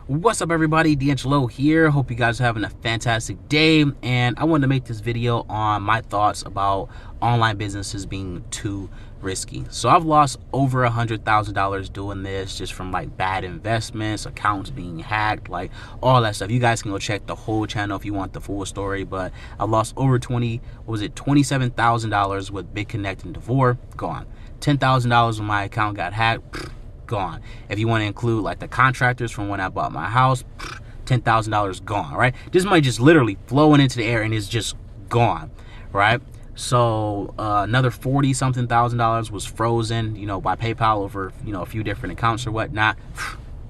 What's up, everybody? DeAngelo here. Hope you guys are having a fantastic day, and I wanted to make this video on my thoughts about online businesses being too risky. So I've lost over $100,000 doing this, just from like bad investments, accounts being hacked, like all that stuff. You guys can go check the whole channel if you want the full story, but I lost over $27,000 with BitConnect and Devore. Gone. $10,000 when my account got hacked. Gone. If you want to include like the contractors from when I bought my house, $10,000 gone, right? This money just literally flowing into the air and it's just gone, right? So another 40 something thousand dollars was frozen, by PayPal over, a few different accounts or whatnot.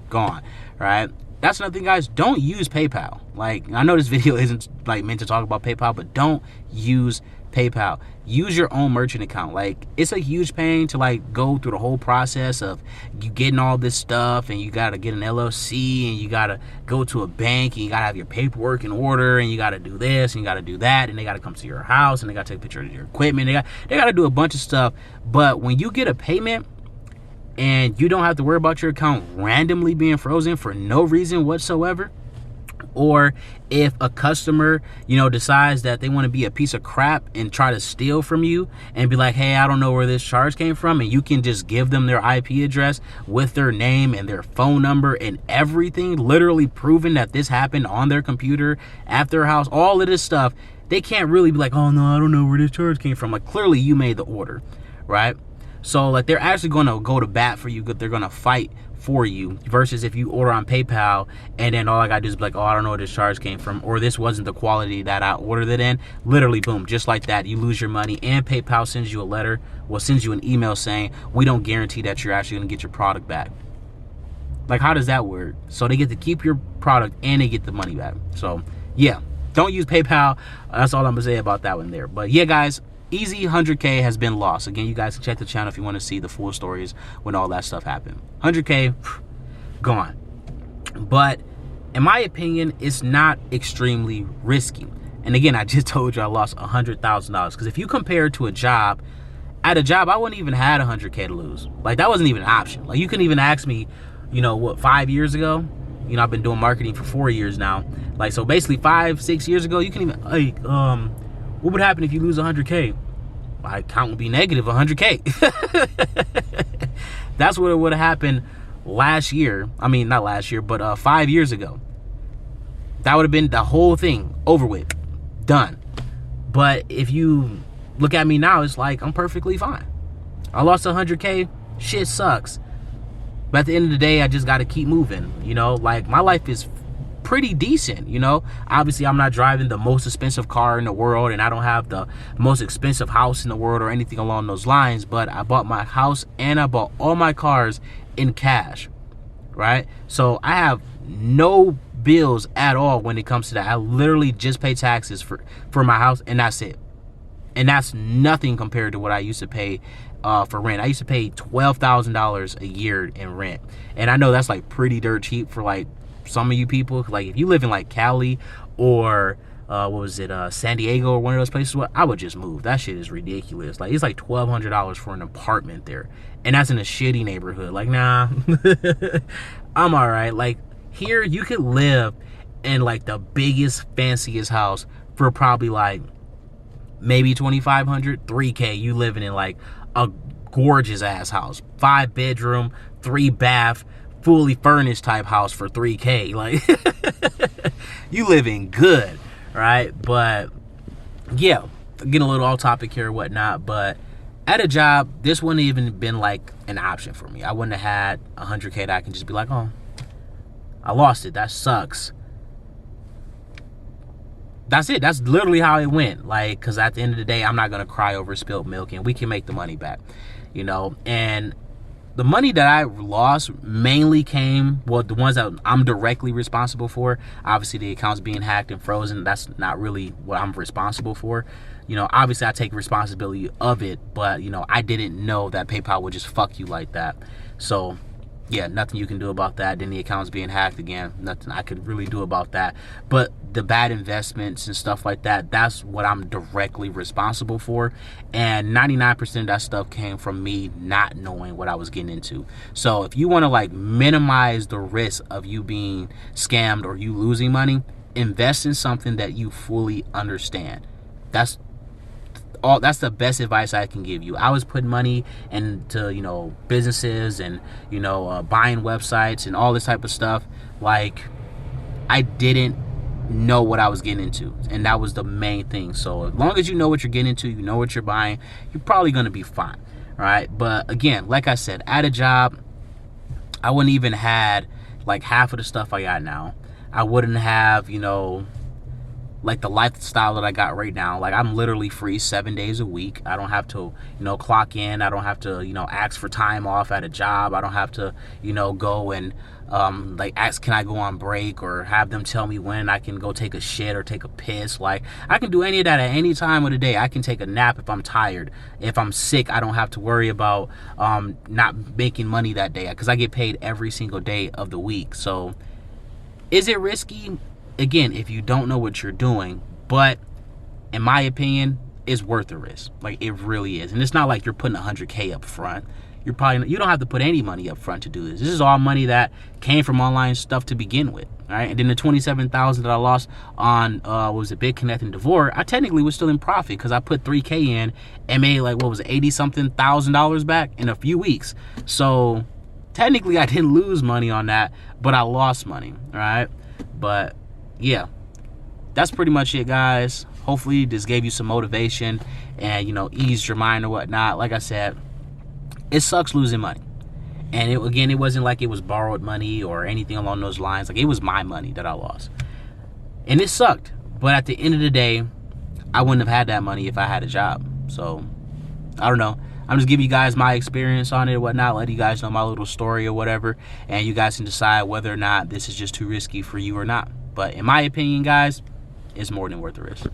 Gone, right? That's another thing, guys. Don't use PayPal. Like, I know this video isn't like meant to talk about PayPal, but don't use PayPal. Use your own merchant account. Like, it's a huge pain to like go through the whole process of you getting all this stuff, and you got to get an LLC, and you got to go to a bank, and you got to have your paperwork in order, and you got to do this, and you got to do that, and they got to come to your house, and they got to take a picture of your equipment. They got to do a bunch of stuff. But when you get a payment and you don't have to worry about your account randomly being frozen for no reason whatsoever, or if a customer, decides that they want to be a piece of crap and try to steal from you and be like, hey, I don't know where this charge came from, and you can just give them their IP address with their name and their phone number and everything, literally proving that this happened on their computer at their house, all of this stuff, they can't really be like, oh no, I don't know where this charge came from. Like, clearly you made the order, right? So like, they're actually going to go to bat for you, but they're going to fight for you, versus if you order on PayPal and then all I gotta do is be like, oh, I don't know where this charge came from, or this wasn't the quality that I ordered it in. Literally, boom, just like that, you lose your money, and PayPal sends you a letter, sends you an email saying, we don't guarantee that you're actually gonna get your product back. Like, how does that work? So they get to keep your product and they get the money back. So yeah, don't use PayPal. That's all I'm gonna say about that one there. But yeah, guys, easy 100K has been lost. Again, you guys can check the channel if you want to see the full stories when all that stuff happened. 100K gone. But in my opinion, it's not extremely risky. And again, I just told you I lost $100,000, because if you compare it to a job, at a job I wouldn't even had 100K to lose. Like, that wasn't even an option. Like, you couldn't even ask me, 5 years ago. I've been doing marketing for 4 years now. Like, so basically 5-6 years ago, you can even like what would happen if you lose 100K? My account would be negative 100K. That's what would have happened last year. I mean, not last year, but 5 years ago. That would have been the whole thing over with, done. But if you look at me now, it's like I'm perfectly fine. I lost 100K. Shit sucks. But at the end of the day, I just got to keep moving. Like, my life is pretty decent. Obviously I'm not driving the most expensive car in the world, and I don't have the most expensive house in the world or anything along those lines, but I bought my house and I bought all my cars in cash, right? So I have no bills at all when it comes to that. I literally just pay taxes for my house, and that's it. And that's nothing compared to what I used to pay for rent. I used to pay $12,000 a year in rent, and I know that's like pretty dirt cheap for like some of you people. Like, if you live in like Cali or San Diego or one of those places, I would just move. That shit is ridiculous. Like, it's like $1,200 for an apartment there, and that's in a shitty neighborhood. Like, nah. I'm all right. Like, here you could live in like the biggest fanciest house for probably like maybe $2,500, $3K. You living in like a gorgeous ass house, 5-bedroom, 3-bath, fully furnished type house for $3K. Like, you living good, right? But yeah, getting a little off topic here or whatnot, but at a job, this wouldn't even been like an option for me. I wouldn't have had 100K that I can just be like, oh, I lost it, that sucks. That's it. That's literally how it went. Like, because at the end of the day, I'm not gonna cry over spilled milk, and we can make the money back, and the money that I lost mainly came, the ones that I'm directly responsible for. Obviously, the accounts being hacked and frozen, that's not really what I'm responsible for. Obviously, I take responsibility of it, but, I didn't know that PayPal would just fuck you like that. So, yeah, nothing you can do about that. Then the account's being hacked again. Nothing I could really do about that. But the bad investments and stuff like that, that's what I'm directly responsible for. And 99% of that stuff came from me not knowing what I was getting into. So if you want to like minimize the risk of you being scammed or you losing money, invest in something that you fully understand. That's the best advice I can give you. I was putting money into, businesses and, buying websites and all this type of stuff. Like, I didn't know what I was getting into, and that was the main thing. So as long as you know what you're getting into, you know what you're buying, you're probably going to be fine. Right? But again, like I said, at a job, I wouldn't even had like half of the stuff I got now. I wouldn't have, like the lifestyle that I got right now. Like, I'm literally free 7 days a week. I don't have to, clock in. I don't have to, ask for time off at a job. I don't have to, go and like ask, can I go on break, or have them tell me when I can go take a shit or take a piss. Like, I can do any of that at any time of the day. I can take a nap if I'm tired. If I'm sick, I don't have to worry about not making money that day, because I get paid every single day of the week. So is it risky? Again, if you don't know what you're doing, but in my opinion, it's worth the risk. Like, it really is. And it's not like you're putting $100K up front. You don't have to put any money up front to do this. This is all money that came from online stuff to begin with. All right. And then the $27,000 that I lost on BitConnect and Devore, I technically was still in profit because I put $3K in and made like, what was it, $80-something thousand back in a few weeks. So technically I didn't lose money on that, but I lost money. All right. But yeah, that's pretty much it, guys. Hopefully this gave you some motivation and, eased your mind or whatnot. Like I said, it sucks losing money. And it wasn't like it was borrowed money or anything along those lines. Like, it was my money that I lost. And it sucked. But at the end of the day, I wouldn't have had that money if I had a job. So, I don't know. I'm just giving you guys my experience on it and whatnot, letting you guys know my little story or whatever. And you guys can decide whether or not this is just too risky for you or not. But in my opinion, guys, it's more than worth the risk.